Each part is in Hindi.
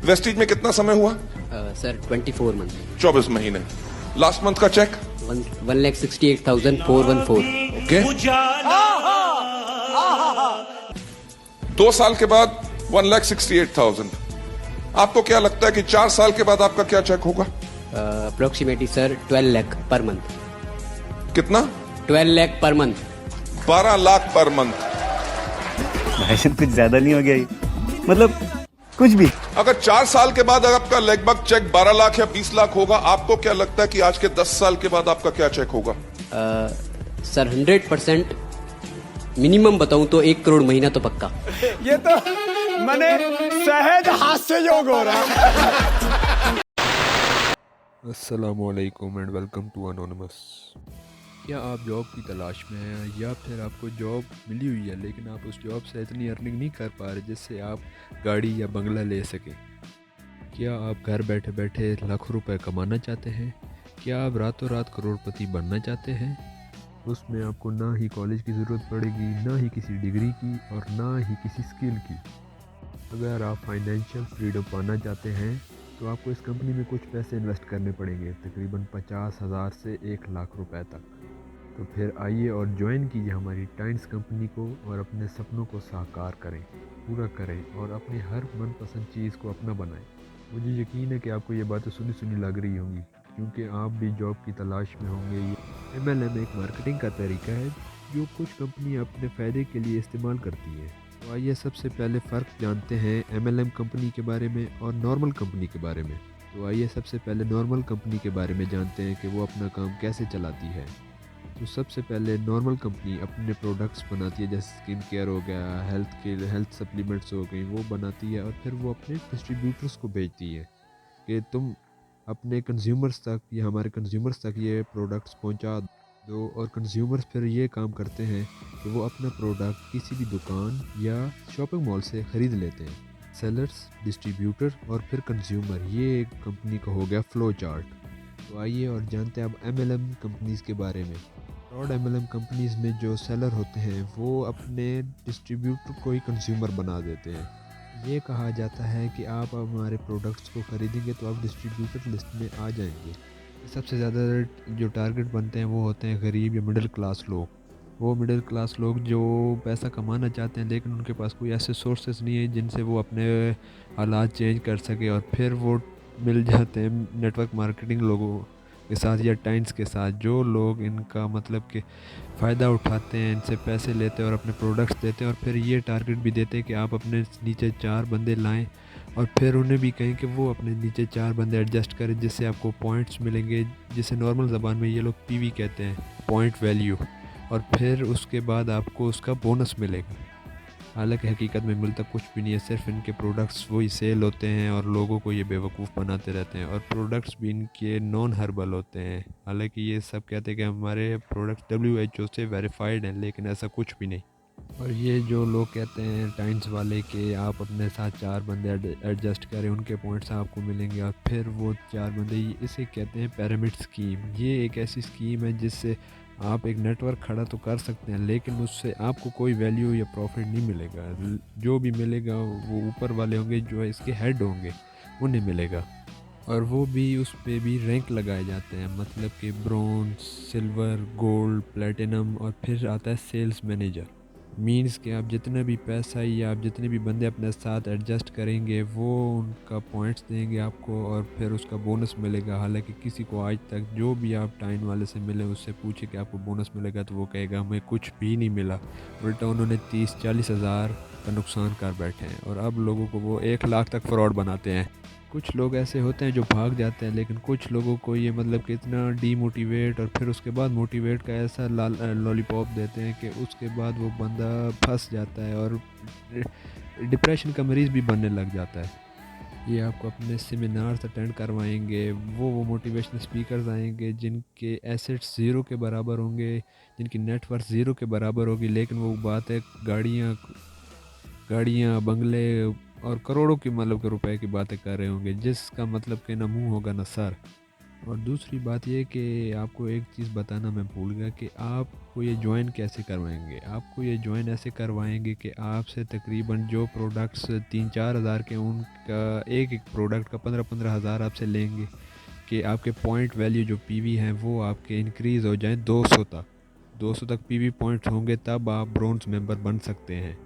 वेस्टीज में कितना समय हुआ? Sir 24 month. 24 महीने। लास्ट मंथ का चेक? 1,68,414। ओके। 2 साल के बाद 1,68,000। आपको क्या लगता है कि 4 साल के बाद आपका क्या चेक होगा? Approximately sir 12 lakh per month. कितना? 12 lakh per month. 12 lakh per month. भाईजान कुछ ज्यादा नहीं हो गया ये? मतलब कुछ भी। अगर 4 साल के बाद आपका लगभग चेक 12 लाख या 20 लाख होगा, आपको क्या लगता है कि आज के 10 साल के बाद आपका क्या चेक होगा? सर 100% मिनिमम बताऊं तो 1 करोड़ महीना तो पक्का। ये तो मैंने सहज हास्य योग हो रहा है। अस्सलामुअलैकुम एंड वेलकम टू अनोनिमस। क्या आप जॉब की तलाश में हैं या फिर आपको जॉब मिली हुई है लेकिन आप उस जॉब से इतनी अर्निंग नहीं कर पा रहे जिससे आप गाड़ी या बंगला ले सकें? क्या आप घर बैठे बैठे लाखों रुपए कमाना चाहते हैं? क्या आप रातों रात करोड़पति बनना चाहते हैं? उसमें आपको ना ही कॉलेज की ज़रूरत पड़ेगी, ना ही किसी डिग्री की और ना ही किसी स्किल की। अगर आप फाइनेंशियल फ्रीडम पाना चाहते हैं तो आपको इस कंपनी में कुछ पैसे इन्वेस्ट करने पड़ेंगे, तकरीबन 50,000 से 1 लाख रुपए तक। तो फिर आइए और ज्वाइन कीजिए हमारी टाइन्स कंपनी को और अपने सपनों को साकार करें, पूरा करें और अपनी हर मनपसंद चीज़ को अपना बनाएं। मुझे यकीन है कि आपको ये बातें सुनी सुनी लग रही होंगी क्योंकि आप भी जॉब की तलाश में होंगे। ये MLM एक मार्केटिंग का तरीका है जो कुछ कंपनियां अपने फ़ायदे के लिए इस्तेमाल करती हैं। तो आइए सबसे पहले फ़र्क जानते हैं MLM कंपनी के बारे में और नॉर्मल कंपनी के बारे में। तो आइए सबसे पहले नॉर्मल कंपनी के बारे में जानते हैं कि वो अपना काम कैसे चलाती है। तो सबसे पहले नॉर्मल कंपनी अपने प्रोडक्ट्स बनाती है, जैसे स्किन केयर हो गया, हेल्थ सप्लीमेंट्स हो गई, वो बनाती है और फिर वो अपने डिस्ट्रीब्यूटर्स को भेजती है कि तुम अपने कंज्यूमर्स तक या हमारे कंज्यूमर्स तक ये प्रोडक्ट्स पहुंचा दो। और कंज्यूमर्स फिर ये काम करते हैं कि वो अपना प्रोडक्ट किसी भी दुकान या शॉपिंग मॉल से ख़रीद लेते हैं। सेलर्स, डिस्ट्रीब्यूटर और फिर कंज्यूमर, ये एक कंपनी का हो गया फ्लो चार्ट। तो आइए और जानते हैं अब MLM कंपनीज़ के बारे में। फ्रॉड MLM कंपनीज़ में जो सेलर होते हैं वो अपने डिस्ट्रीब्यूटर को ही कंज्यूमर बना देते हैं। ये कहा जाता है कि आप हमारे प्रोडक्ट्स को ख़रीदेंगे तो आप डिस्ट्रीब्यूटर लिस्ट में आ जाएंगे। सबसे ज़्यादा जो टारगेट बनते हैं वो होते हैं गरीब या मिडिल क्लास लोग। वो मिडिल क्लास लोग जो पैसा कमाना चाहते हैं लेकिन उनके पास कोई ऐसे सोर्सेज नहीं है जिनसे वो अपने हालात चेंज कर सके, और फिर वो मिल जाते हैं नेटवर्क मार्केटिंग लोगों के साथ या टाइम्स के साथ, जो लोग इनका मतलब कि फ़ायदा उठाते हैं, इनसे पैसे लेते हैं और अपने प्रोडक्ट्स देते हैं और फिर ये टारगेट भी देते हैं कि आप अपने नीचे 4 बंदे लाएं और फिर उन्हें भी कहें कि वो अपने नीचे 4 बंदे एडजस्ट करें जिससे आपको पॉइंट्स मिलेंगे, जिसे नॉर्मल ज़बान में ये लोग PV कहते हैं, पॉइंट वैल्यू, और फिर उसके बाद आपको उसका बोनस मिलेगा। हालांकि हकीकत में मिलता कुछ भी नहीं है, सिर्फ इनके प्रोडक्ट्स वही सेल होते हैं और लोगों को ये बेवकूफ़ बनाते रहते हैं, और प्रोडक्ट्स भी इनके नॉन हर्बल होते हैं। हालांकि ये सब कहते हैं कि हमारे प्रोडक्ट्स WHO से वेरीफाइड हैं, लेकिन ऐसा कुछ भी नहीं। और ये जो लोग कहते हैं टाइम्स वाले कि आप अपने साथ 4 बंदे एडजस्ट करें, उनके पॉइंट्स आपको मिलेंगे और फिर वो 4 बंदे, इसे कहते हैं पिरामिड स्कीम। ये एक ऐसी स्कीम है जिससे आप एक नेटवर्क खड़ा तो कर सकते हैं लेकिन उससे आपको कोई वैल्यू या प्रॉफिट नहीं मिलेगा। जो भी मिलेगा वो ऊपर वाले होंगे, जो इसके हेड होंगे, उन्हें मिलेगा। और वो भी उस पे भी रैंक लगाए जाते हैं, मतलब कि ब्रॉन्ज, सिल्वर, गोल्ड, प्लेटिनम, और फिर आता है सेल्स मैनेजर। मीन्स कि आप जितना भी पैसा या आप जितने भी बंदे अपने साथ एडजस्ट करेंगे वो उनका पॉइंट्स देंगे आपको और फिर उसका बोनस मिलेगा। हालांकि किसी को आज तक जो भी आप टाइम वाले से मिले उससे पूछे कि आपको बोनस मिलेगा तो वो कहेगा हमें कुछ भी नहीं मिला, उल्टा उन्होंने 30-40 हज़ार का नुकसान कर बैठे हैं, और अब लोगों को वो 1 लाख तक फ्रॉड बनाते हैं। कुछ लोग ऐसे होते हैं जो भाग जाते हैं, लेकिन कुछ लोगों को ये मतलब कि इतना डीमोटिवेट और फिर उसके बाद मोटिवेट का ऐसा लॉलीपॉप देते हैं कि उसके बाद वो बंदा फंस जाता है और डिप्रेशन का मरीज़ भी बनने लग जाता है। ये आपको अपने सेमिनार्स अटेंड करवाएंगे, वो मोटिवेशनल स्पीकर्स आएंगे जिनके एसेट्स ज़ीरो के बराबर होंगे, जिनकी नेटवर्थ ज़ीरो के बराबर होगी, लेकिन वो बात है गाड़ियाँ, बंगले और करोड़ों की मतलब के रुपए की बातें कर रहे होंगे, जिसका मतलब कि ना मुंह होगा ना सर। और दूसरी बात ये कि आपको एक चीज़ बताना मैं भूल गया कि आपको ये ज्वाइन कैसे करवाएंगे। आपको ये ज्वाइन ऐसे करवाएंगे कि आपसे तकरीबन जो प्रोडक्ट्स 3-4 हज़ार के उनका एक एक प्रोडक्ट का 15-15 हज़ार आपसे लेंगे कि आपके पॉइंट वैल्यू जो पीवी हैं वो आपके इंक्रीज़ हो जाएं 200 तक। 200 तक पीवी पॉइंट्स होंगे तब आप ब्रोंज़ मेंबर बन सकते हैं।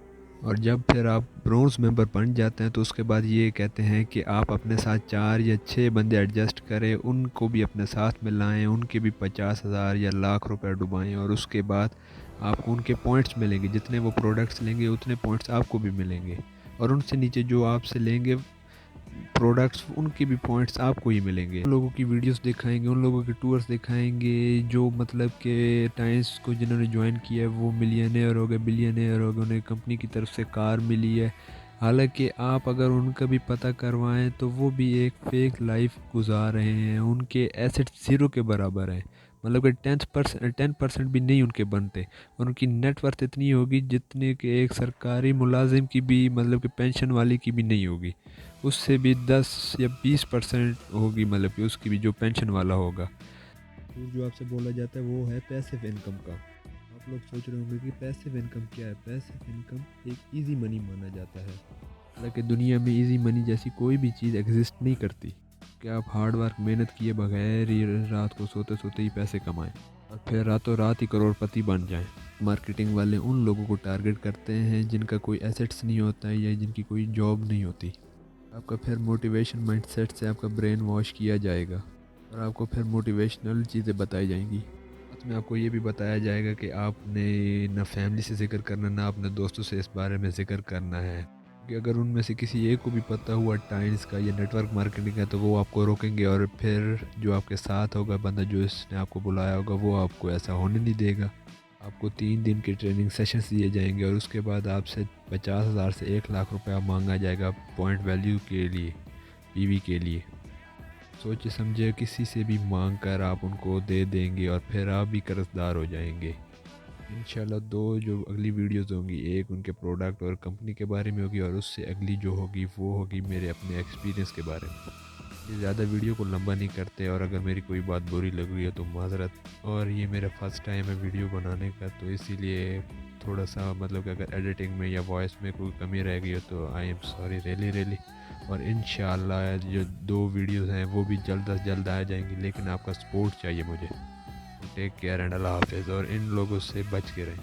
और जब फिर आप ब्रोंज़ मेंबर बन जाते हैं तो उसके बाद ये कहते हैं कि आप अपने साथ 4 या 6 बंदे एडजस्ट करें, उनको भी अपने साथ में लाएं, उनके भी 50,000 या लाख रुपए डुबाएं और उसके बाद आपको उनके पॉइंट्स मिलेंगे। जितने वो प्रोडक्ट्स लेंगे उतने पॉइंट्स आपको भी मिलेंगे और उनसे नीचे जो आपसे लेंगे प्रोडक्ट्स उनके भी पॉइंट्स आपको ही मिलेंगे। उन लोगों की वीडियोस दिखाएंगे, उन लोगों के टूर्स दिखाएंगे जो मतलब के टाइम्स को जिन्होंने ज्वाइन किया है वो मिलियनेयर हो गए, बिलियनेयर हो गए, उन्हें कंपनी की तरफ से कार मिली है। हालांकि आप अगर उनका भी पता करवाएं तो वो भी एक फेक लाइफ गुजार रहे हैं, उनके एसेट ज़ीरो के बराबर हैं, मतलब कि 10% भी नहीं उनके बनते और उनकी नेटवर्थ इतनी होगी जितने कि एक सरकारी मुलाजिम की भी, मतलब कि पेंशन वाले की भी नहीं होगी, उससे भी 10 या 20% होगी, मतलब कि उसकी भी जो पेंशन वाला होगा। तो जो आपसे बोला जाता है वो है पैसिव इनकम का। आप लोग सोच रहे होंगे कि पैसिव इनकम क्या है। पैसिव इनकम एक इजी मनी माना जाता है। हालांकि दुनिया में इजी मनी जैसी कोई भी चीज़ एग्जिस्ट नहीं करती कि आप हार्ड वर्क मेहनत किए बगैर ही रात को सोते सोते ही पैसे कमाएं और फिर रातों रात ही करोड़पति बन जाएं। मार्केटिंग वाले उन लोगों को टारगेट करते हैं जिनका कोई एसेट्स नहीं होता है या जिनकी कोई जॉब नहीं होती। आपका फिर मोटिवेशन माइंडसेट से आपका ब्रेन वॉश किया जाएगा और आपको फिर मोटिवेशनल चीज़ें बताई जाएंगी। साथ में आपको ये भी बताया जाएगा कि आपने ना फैमिली से जिक्र करना, ना अपने दोस्तों से इस बारे में जिक्र करना है, कि अगर उनमें से किसी एक को भी पता हुआ टाइम्स का या नेटवर्क मार्केटिंग का तो वो आपको रोकेंगे और फिर जो आपके साथ होगा बंदा जो इसने आपको बुलाया होगा वो आपको ऐसा होने नहीं देगा। आपको 3 दिन के ट्रेनिंग सेशंस दिए जाएंगे और उसके बाद आपसे 50,000 से 1 लाख रुपया मांगा जाएगा पॉइंट वैल्यू के लिए, पीवी के लिए। सोचे समझे किसी से भी मांग कर आप उनको दे देंगे और फिर आप भी कर्जदार हो जाएंगे। इंशाल्लाह 2 जो अगली वीडियोस होंगी, एक उनके प्रोडक्ट और कंपनी के बारे में होगी और उससे अगली जो होगी वो होगी मेरे अपने एक्सपीरियंस के बारे में। ये ज़्यादा वीडियो को लंबा नहीं करते और अगर मेरी कोई बात बुरी लग रही है तो माज़रत। और ये मेरा फर्स्ट टाइम है वीडियो बनाने का तो इसीलिए थोड़ा सा मतलब कि अगर एडिटिंग में या वॉइस में कोई कमी रह गई हो तो आई एम सॉरी रियली। और इंशाल्लाह जो 2 वीडियोस हैं वो भी जल्द अज जल्द आ जाएंगी, लेकिन आपका सपोर्ट चाहिए मुझे। टेक केयर एंड अल्लाह हाफिज़ और इन लोगों से बच के रहें।